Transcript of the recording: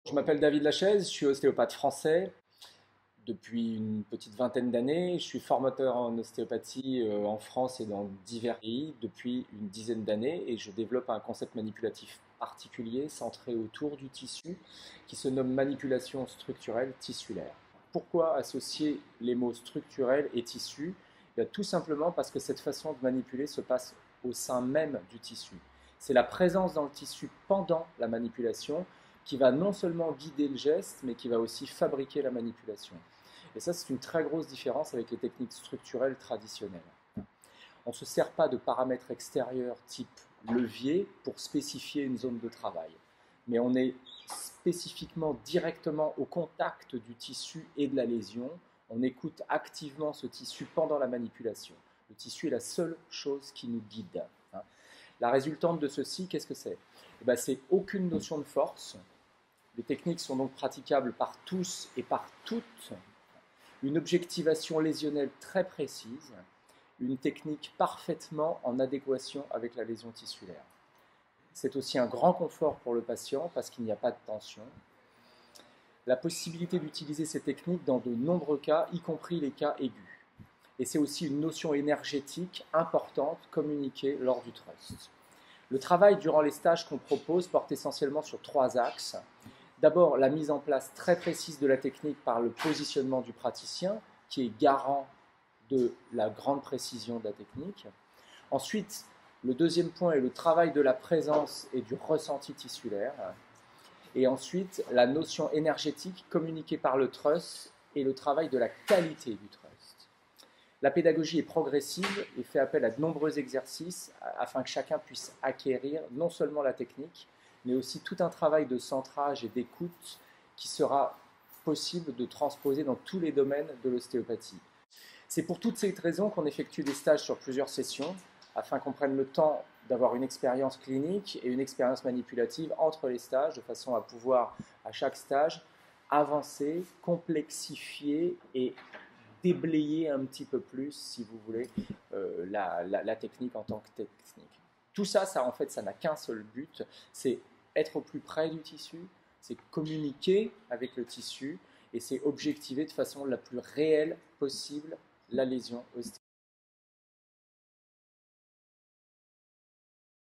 Je m'appelle David Lachaise, je suis ostéopathe français depuis une petite vingtaine d'années. Je suis formateur en ostéopathie en France et dans divers pays depuis une dizaine d'années et je développe un concept manipulatif particulier centré autour du tissu qui se nomme manipulation structurelle tissulaire. Pourquoi associer les mots structurel et tissu? Tout simplement parce que cette façon de manipuler se passe au sein même du tissu. C'est la présence dans le tissu pendant la manipulation qui va non seulement guider le geste, mais qui va aussi fabriquer la manipulation. Et ça, c'est une très grosse différence avec les techniques structurelles traditionnelles. On ne se sert pas de paramètres extérieurs type levier pour spécifier une zone de travail, mais on est spécifiquement directement au contact du tissu et de la lésion. On écoute activement ce tissu pendant la manipulation. Le tissu est la seule chose qui nous guide. La résultante de ceci, qu'est-ce que c'est? C'est aucune notion de force. Les techniques sont donc praticables par tous et par toutes. Une objectivation lésionnelle très précise, une technique parfaitement en adéquation avec la lésion tissulaire. C'est aussi un grand confort pour le patient parce qu'il n'y a pas de tension. La possibilité d'utiliser ces techniques dans de nombreux cas, y compris les cas aigus. Et c'est aussi une notion énergétique importante communiquée lors du trust. Le travail durant les stages qu'on propose porte essentiellement sur 3 axes. D'abord, la mise en place très précise de la technique par le positionnement du praticien, qui est garant de la grande précision de la technique. Ensuite, le deuxième point est le travail de la présence et du ressenti tissulaire. Et ensuite, la notion énergétique communiquée par le trust et le travail de la qualité du trust. La pédagogie est progressive et fait appel à de nombreux exercices afin que chacun puisse acquérir non seulement la technique, mais aussi tout un travail de centrage et d'écoute qui sera possible de transposer dans tous les domaines de l'ostéopathie. C'est pour toutes ces raisons qu'on effectue des stages sur plusieurs sessions, afin qu'on prenne le temps d'avoir une expérience clinique et une expérience manipulative entre les stages, de façon à pouvoir, à chaque stage, avancer, complexifier et déblayer un petit peu plus, si vous voulez, la technique en tant que technique. Tout ça, en fait, ça n'a qu'un seul but, c'est être au plus près du tissu, c'est communiquer avec le tissu et c'est objectiver de façon la plus réelle possible la lésion ostéopathique.